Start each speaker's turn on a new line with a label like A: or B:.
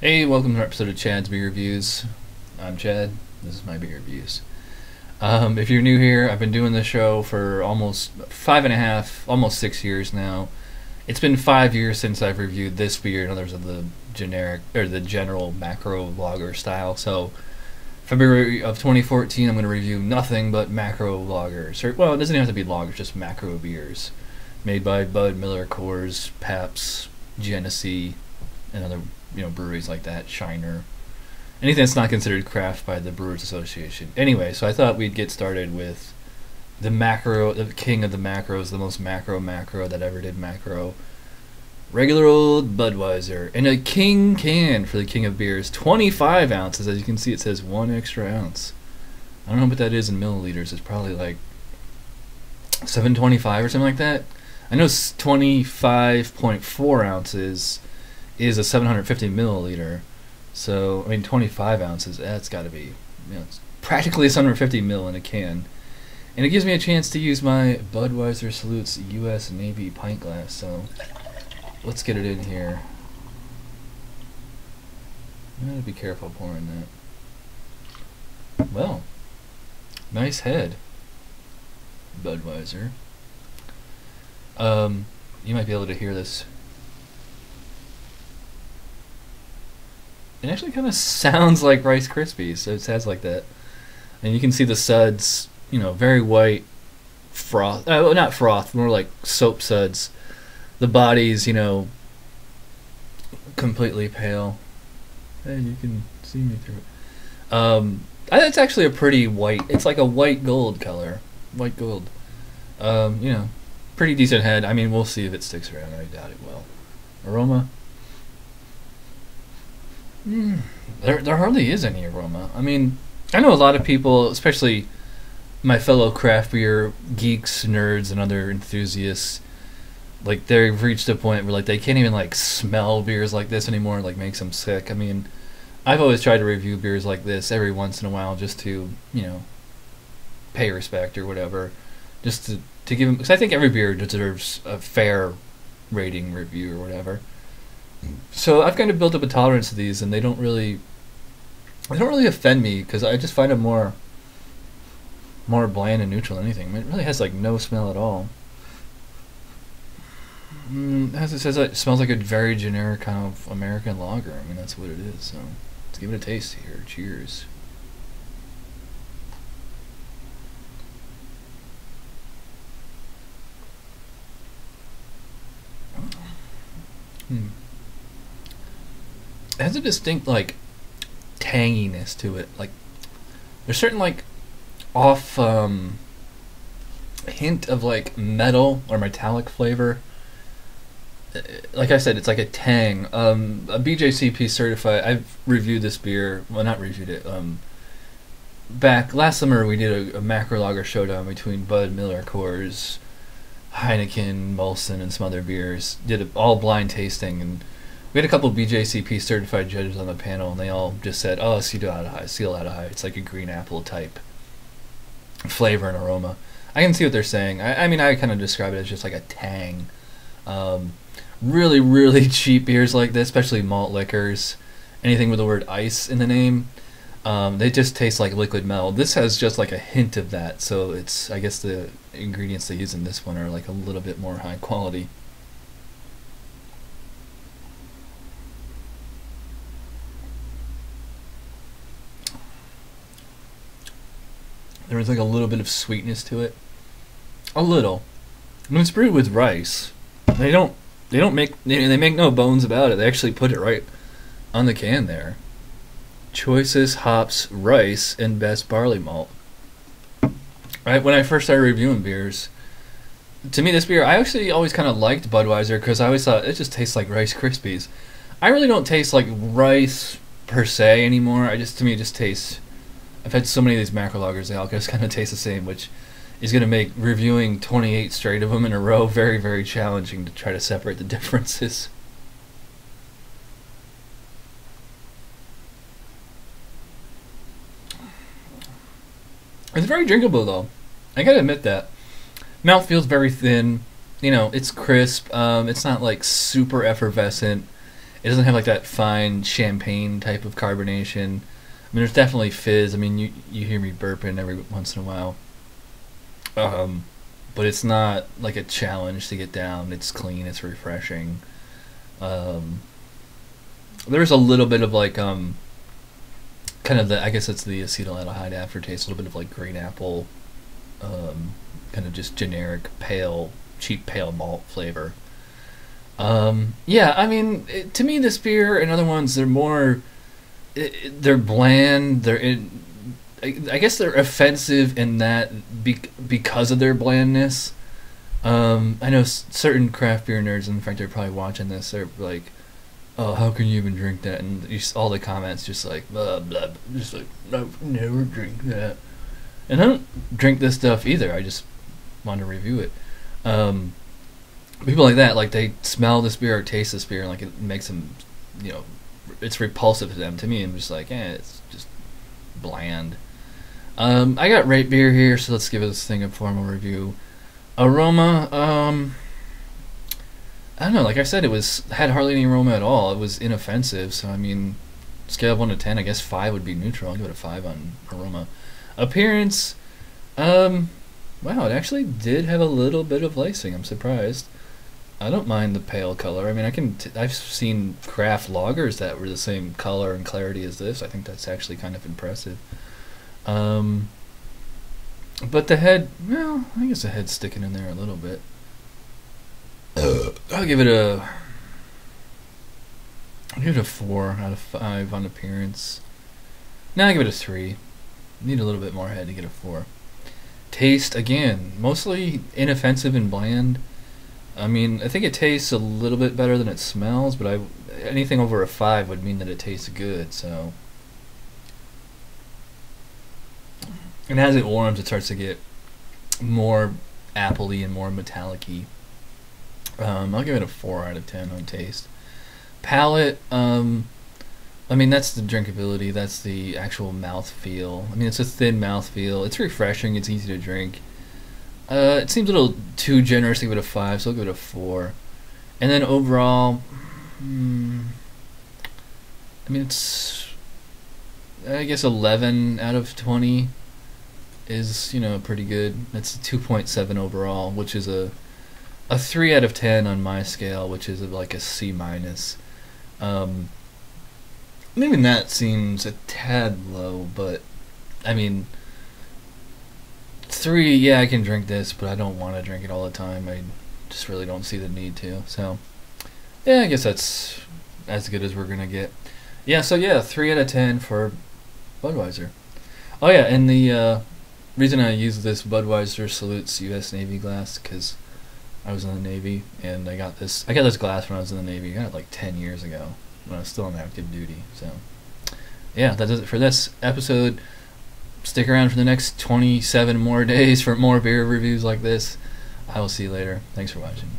A: Hey, welcome to another episode of Chad's Beer Reviews. I'm Chad. This is my beer reviews. If you're new here, I've been doing this show for almost 5.5, almost 6 years now. It's been 5 years since I've reviewed this beer and others of the generic or the general macro lager style. So, February of 2014, I'm going to review nothing but macro lagers. Well, it doesn't even have to be lagers, just macro beers, made by Bud, Miller, Coors, Pabst, Genesee, and other breweries like that, Shiner, anything that's not considered craft by the Brewers Association. Anyway, so I thought we'd get started with the king of the macros, the most macro that ever did macro. Regular old Budweiser, and a king can for the king of beers, 25 ounces. As you can see, it says 1 extra ounce. I don't know what that is in milliliters. It's probably like 725 or something like that. I know 25.4 ounces is a 750 milliliter. So, I mean, 25 ounces, that's got to be, it's practically 750 mil in a can. And it gives me a chance to use my Budweiser Salutes U.S. Navy pint glass. So, let's get it in here. I'm going to be careful pouring that. Well, nice head, Budweiser. You might be able to hear this. It actually kind of sounds like Rice Krispies, so it sounds like that. And you can see the suds, very white froth. Not froth, more like soap suds. The body's, completely pale. And you can see me through it. It's actually a pretty white. It's like a white gold color. White gold. Pretty decent head. I mean, we'll see if it sticks around. I doubt it will. Aroma. There hardly is any aroma. I mean, I know a lot of people, especially my fellow craft beer geeks, nerds, and other enthusiasts, like they've reached a point where like they can't even like smell beers like this anymore. It, like makes them sick. I mean, I've always tried to review beers like this every once in a while just to pay respect or whatever, just to give them, because I think every beer deserves a fair rating review or whatever. So I've kind of built up a tolerance to these, and they don't really offend me because I just find them more bland and neutral than anything. I mean, it really has like no smell at all. As it says, it smells like a very generic kind of American lager. I mean, that's what it is. So let's give it a taste here. Cheers. It has a distinct like tanginess to it. Like there's certain like off hint of like metal or metallic flavor. Like I said, it's like a tang. A BJCP certified. I've reviewed this beer. Well, not reviewed it. Back last summer we did a macro lager showdown between Bud, Miller, Coors, Heineken, Molson, and some other beers. Did it all blind tasting, and we had a couple BJCP certified judges on the panel, and they all just said, "Oh, seal out of high. It's like a green apple type flavor and aroma." I can see what they're saying. I mean, I kind of describe it as just like a tang. Really, really cheap beers like this, especially malt liquors, anything with the word ice in the name, they just taste like liquid metal. This has just like a hint of that, so it's, I guess the ingredients they use in this one are like a little bit more high quality. There was like a little bit of sweetness to it. A little. When it's brewed with rice, they make no bones about it. They actually put it right on the can there. Choicest hops, rice, and best barley malt. Right, when I first started reviewing beers, to me this beer, I actually always kind of liked Budweiser because I always thought it just tastes like Rice Krispies. I really don't taste like rice per se anymore. To me it just tastes, I've had so many of these macro lagers, they all just kind of taste the same, which is going to make reviewing 28 straight of them in a row very, very challenging to try to separate the differences. It's very drinkable though. I gotta admit that. Mouth feels very thin. It's crisp. It's not like super effervescent. It doesn't have like that fine champagne type of carbonation. I mean, there's definitely fizz. I mean, you hear me burping every once in a while. But it's not like a challenge to get down. It's clean. It's refreshing. There's a little bit of like kind of the, I guess it's the acetaldehyde aftertaste. A little bit of like green apple, kind of just generic pale, cheap pale malt flavor. Yeah, I mean, to me, this beer and other ones, they're more, they're bland. I guess they're offensive in that because of their blandness. I know certain craft beer nerds, in fact, they're probably watching this. They're like, "Oh, how can you even drink that?" And all the comments just like, blah, blah, just like, "No, never drink that." And I don't drink this stuff either. I just want to review it. People like that, like they smell this beer or taste this beer, and like it makes them, it's repulsive to them. To me, I'm just like, it's just bland. I got rate beer here, so let's give this thing a formal review. Aroma, I don't know. Like I said, it had hardly any aroma at all. It was inoffensive. So I mean, scale of 1 to 10, I guess 5 would be neutral. I'll give it a 5 on aroma. Appearance, wow, it actually did have a little bit of lacing. I'm surprised. I don't mind the pale color. I mean, I've seen craft lagers that were the same color and clarity as this. I think that's actually kind of impressive. But the head, well, I guess the head's sticking in there a little bit. I'll give it a 4 out of 5 on appearance. Now I give it a 3. Need a little bit more head to get a 4. Taste, again, mostly inoffensive and bland. I mean, I think it tastes a little bit better than it smells, but anything over a 5 would mean that it tastes good, so. And as it warms, it starts to get more appley and more metallic-y. I'll give it a 4 out of 10 on taste. Palate, I mean, that's the drinkability, that's the actual mouth feel. I mean, it's a thin mouth feel. It's refreshing, it's easy to drink. It seems a little too generous to give it a 5, so I'll give it a 4. And then overall, I mean, it's, I guess 11 out of 20 is, pretty good. That's a 2.7 overall, which is a 3 out of 10 on my scale, which is like a C-. Even that seems a tad low, but, I mean, 3, yeah, I can drink this, but I don't want to drink it all the time. I just really don't see the need to. So, yeah, I guess that's as good as we're going to get. Yeah, so yeah, 3 out of 10 for Budweiser. Oh yeah, and the reason I use this Budweiser Salutes U.S. Navy glass, because I was in the Navy, and I got this glass when I was in the Navy. I got it like 10 years ago when I was still on active duty. So, yeah, that does it for this episode. Stick around for the next 27 more days for more beer reviews like this. I will see you later. Thanks for watching.